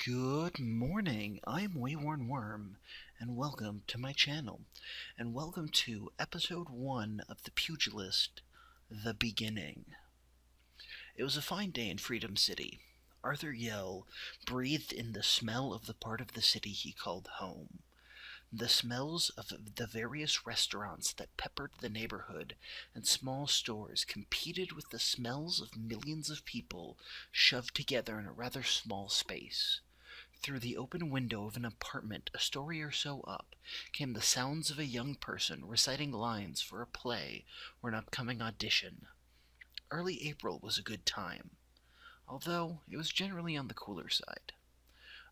Good morning, I'm WaywornWyrm, and welcome to my channel, and welcome to episode 1 of the Pugilist, The Beginning. It was a fine day in Freedom City. Arthur Yell breathed in the smell of the part of the city he called home. The smells of the various restaurants that peppered the neighborhood and small stores competed with the smells of millions of people shoved together in a rather small space. Through the open window of an apartment a story or so up came the sounds of a young person reciting lines for a play or an upcoming audition. Early April was a good time, although it was generally on the cooler side.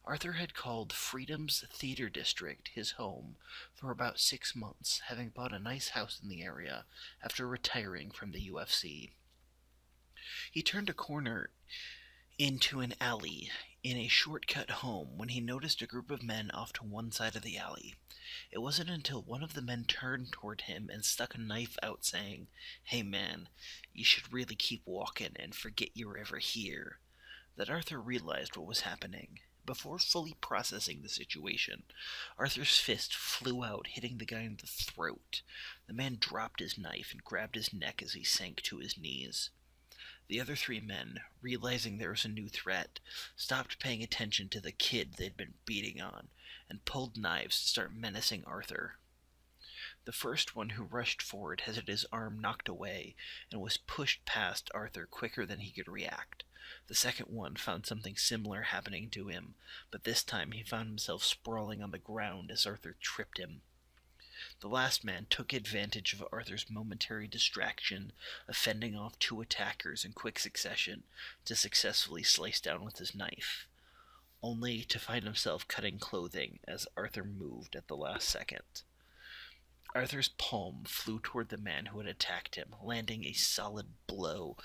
Arthur had called Freedom's Theater District his home for about 6 months, having bought a nice house in the area after retiring from the UFC. He turned a corner into an alley in a shortcut home when he noticed a group of men off to one side of the alley. It wasn't until one of the men turned toward him and stuck a knife out, saying, "Hey man, you should really keep walking and forget you're ever here," that Arthur realized what was happening. Before fully processing the situation, Arthur's fist flew out, hitting the guy in the throat. The man dropped his knife and grabbed his neck as he sank to his knees. The other 3 men, realizing there was a new threat, stopped paying attention to the kid they'd been beating on, and pulled knives to start menacing Arthur. The first one, who rushed forward, had his arm knocked away and was pushed past Arthur quicker than he could react. The second one found something similar happening to him, but this time he found himself sprawling on the ground as Arthur tripped him. The last man took advantage of Arthur's momentary distraction of fending off 2 attackers in quick succession to successfully slice down with his knife, only to find himself cutting clothing as Arthur moved at the last second. Arthur's palm flew toward the man who had attacked him, landing a solid blow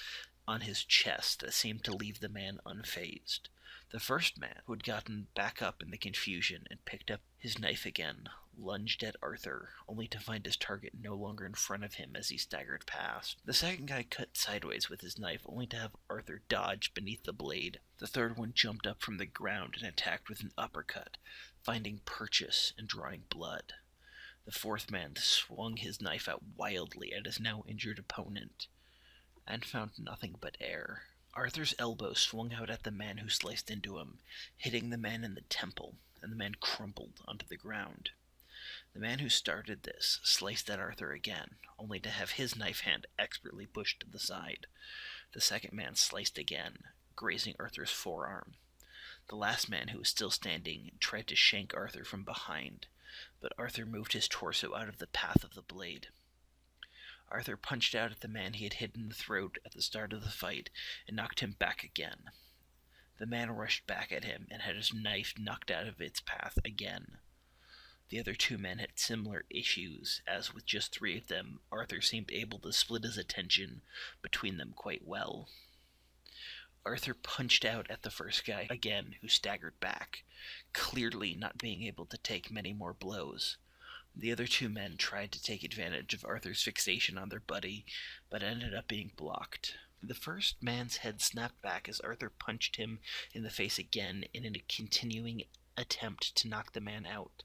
on his chest that seemed to leave the man unfazed. The first man, who had gotten back up in the confusion and picked up his knife again, lunged at Arthur, only to find his target no longer in front of him as he staggered past. The second guy cut sideways with his knife, only to have Arthur dodge beneath the blade. The third one jumped up from the ground and attacked with an uppercut, finding purchase and drawing blood. The fourth man swung his knife out wildly at his now injured opponent, and found nothing but air. Arthur's elbow swung out at the man who sliced into him, hitting the man in the temple, and the man crumpled onto the ground. The man who started this sliced at Arthur again, only to have his knife hand expertly pushed to the side. The second man sliced again, grazing Arthur's forearm. The last man, who was still standing, tried to shank Arthur from behind, but Arthur moved his torso out of the path of the blade. Arthur punched out at the man he had hit in the throat at the start of the fight and knocked him back again. The man rushed back at him and had his knife knocked out of its path again. The other 2 men had similar issues, as with just 3 of them, Arthur seemed able to split his attention between them quite well. Arthur punched out at the first guy again, who staggered back, clearly not being able to take many more blows. The other 2 men tried to take advantage of Arthur's fixation on their buddy, but ended up being blocked. The first man's head snapped back as Arthur punched him in the face again in a continuing attempt to knock the man out.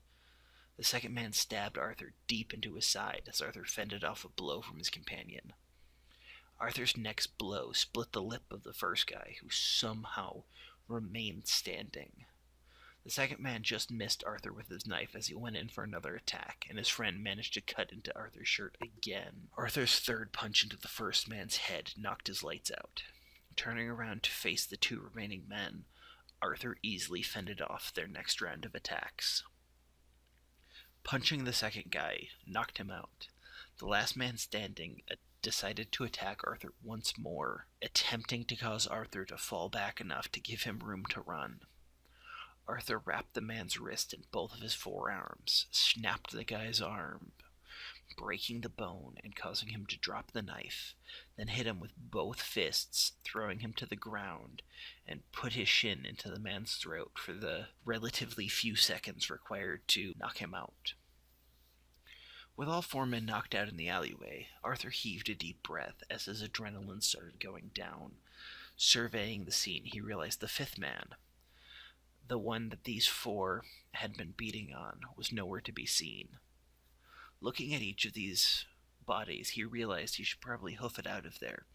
The second man stabbed Arthur deep into his side as Arthur fended off a blow from his companion. Arthur's next blow split the lip of the first guy, who somehow remained standing. The second man just missed Arthur with his knife as he went in for another attack, and his friend managed to cut into Arthur's shirt again. Arthur's third punch into the first man's head knocked his lights out. Turning around to face the 2 remaining men, Arthur easily fended off their next round of attacks. Punching the second guy knocked him out. The last man standing decided to attack Arthur once more, attempting to cause Arthur to fall back enough to give him room to run. Arthur wrapped the man's wrist in both of his forearms, snapped the guy's arm, breaking the bone and causing him to drop the knife, then hit him with both fists, throwing him to the ground, and put his shin into the man's throat for the relatively few seconds required to knock him out. With all 4 men knocked out in the alleyway, Arthur heaved a deep breath as his adrenaline started going down. Surveying the scene, he realized the 5th man, The one that these four had been beating on was nowhere to be seen. Looking at each of these bodies, he realized he should probably hoof it out of there.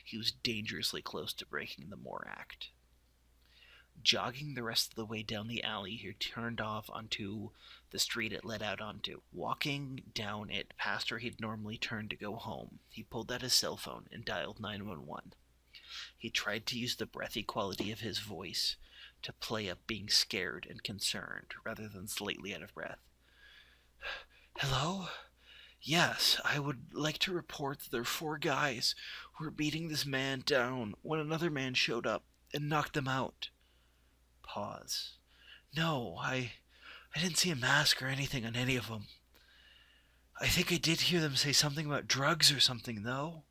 He was dangerously close to breaking the Moore Act. Jogging the rest of the way down the alley, he turned off onto the street it led out onto. Walking down it past where he'd normally turn to go home, he pulled out his cell phone and dialed 911. He tried to use the breathy quality of his voice to play up being scared and concerned rather than slightly out of breath. Hello? Yes, I would like to report that there are 4 guys who were beating this man down when another man showed up and knocked them out. Pause. No, I didn't see a mask or anything on any of them. I think I did hear them say something about drugs or something, though.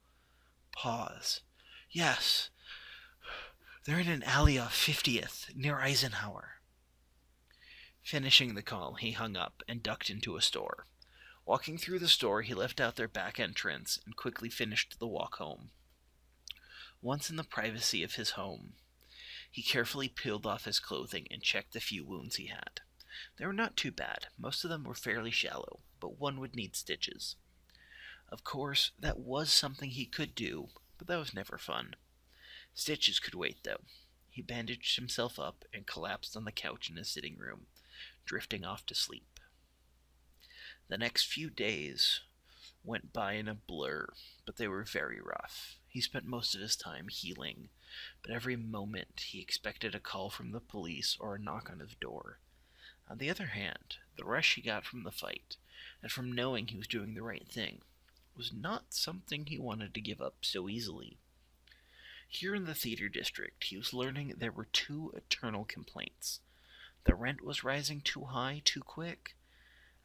Pause. Yes. They're in an alley off 50th, near Eisenhower. Finishing the call, he hung up and ducked into a store. Walking through the store, he left out their back entrance and quickly finished the walk home. Once in the privacy of his home, he carefully peeled off his clothing and checked the few wounds he had. They were not too bad. Most of them were fairly shallow, but one would need stitches. Of course, that was something he could do, but that was never fun. Stitches could wait, though. He bandaged himself up and collapsed on the couch in his sitting room, drifting off to sleep. The next few days went by in a blur, but they were very rough. He spent most of his time healing, but every moment he expected a call from the police or a knock on his door. On the other hand, the rush he got from the fight, and from knowing he was doing the right thing, was not something he wanted to give up so easily. Here in the theater district, he was learning there were 2 eternal complaints. The rent was rising too high too quick,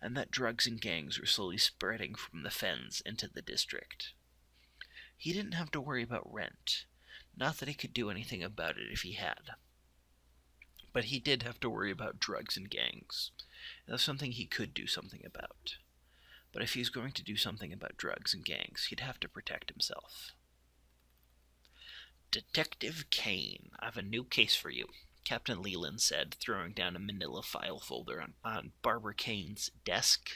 and that drugs and gangs were slowly spreading from the fens into the district. He didn't have to worry about rent, not that he could do anything about it if he had. But he did have to worry about drugs and gangs. That's something he could do something about. But if he was going to do something about drugs and gangs, he'd have to protect himself. Detective Kane, I have a new case for you, Captain Leland said, throwing down a manila file folder on Barbara Kane's desk.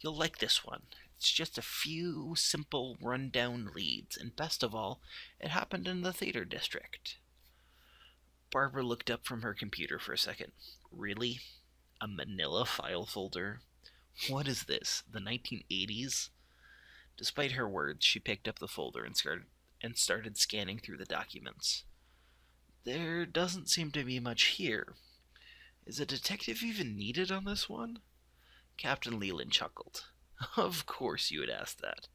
You'll like this one. It's just a few simple rundown leads, and best of all, it happened in the theater district. Barbara looked up from her computer for a second. Really? A manila file folder? What is this, the 1980s? Despite her words, she picked up the folder and started scanning through the documents. There doesn't seem to be much here. Is a detective even needed on this one? Captain Leland chuckled. Of course you would ask that.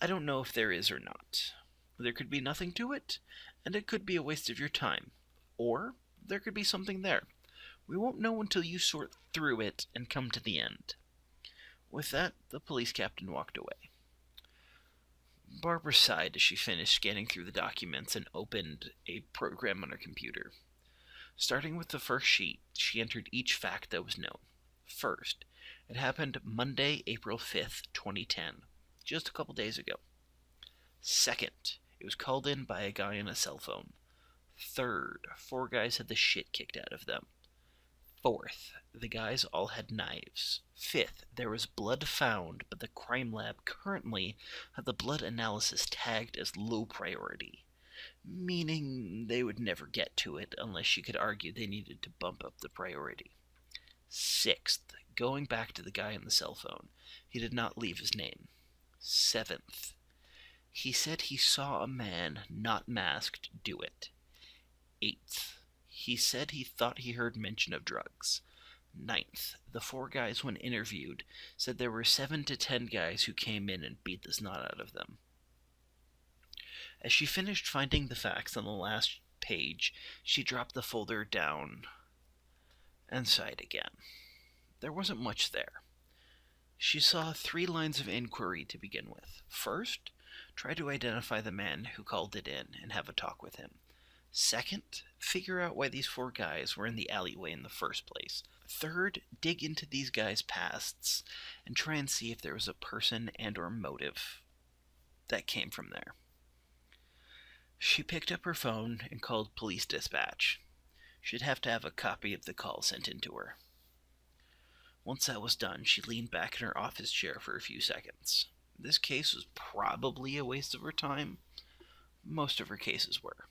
I don't know if there is or not. There could be nothing to it, and it could be a waste of your time. Or there could be something there. We won't know until you sort through it and come to the end. With that, the police captain walked away. Barbara sighed as she finished scanning through the documents and opened a program on her computer. Starting with the first sheet, she entered each fact that was known. First, it happened Monday, April 5th, 2010, just a couple days ago. Second, it was called in by a guy on a cell phone. Third, 4 guys had the shit kicked out of them. Fourth, the guys all had knives. Fifth, there was blood found, but the crime lab currently had the blood analysis tagged as low priority, meaning they would never get to it unless you could argue they needed to bump up the priority. Sixth, going back to the guy on the cell phone, he did not leave his name. Seventh, he said he saw a man not masked do it. Eighth, he said he thought he heard mention of drugs. Ninth, the 4 guys when interviewed said there were 7 to 10 guys who came in and beat the snot out of them. As she finished finding the facts on the last page, she dropped the folder down and sighed again. There wasn't much there. She saw 3 lines of inquiry to begin with. First, try to identify the man who called it in and have a talk with him. Second, figure out why these 4 guys were in the alleyway in the first place. Third, dig into these guys' pasts and try and see if there was a person and or motive that came from there. She picked up her phone and called police dispatch. She'd have to have a copy of the call sent in to her. Once that was done, she leaned back in her office chair for a few seconds. This case was probably a waste of her time. Most of her cases were.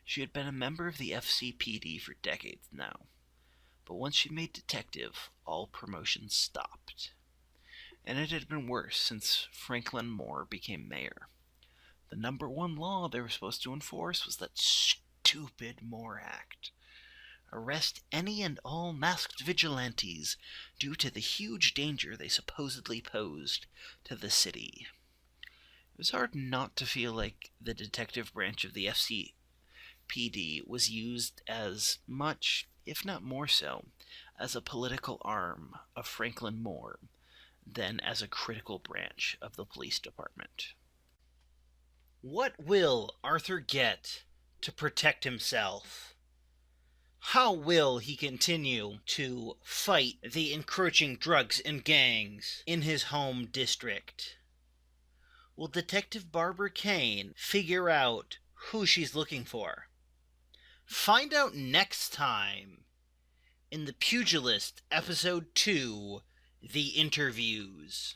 She had been a member of the FCPD for decades now, but once she made detective, all promotions stopped. And it had been worse since Franklin Moore became mayor. The number one law they were supposed to enforce was that stupid Moore Act. Arrest any and all masked vigilantes due to the huge danger they supposedly posed to the city. It was hard not to feel like the detective branch of the FCPD was used as much, if not more so, as a political arm of Franklin Moore than as a critical branch of the police department. What will Arthur get to protect himself? How will he continue to fight the encroaching drugs and gangs in his home district? Will Detective Barbara Kane figure out who she's looking for? Find out next time in The Pugilist, Episode 2, The Interviews.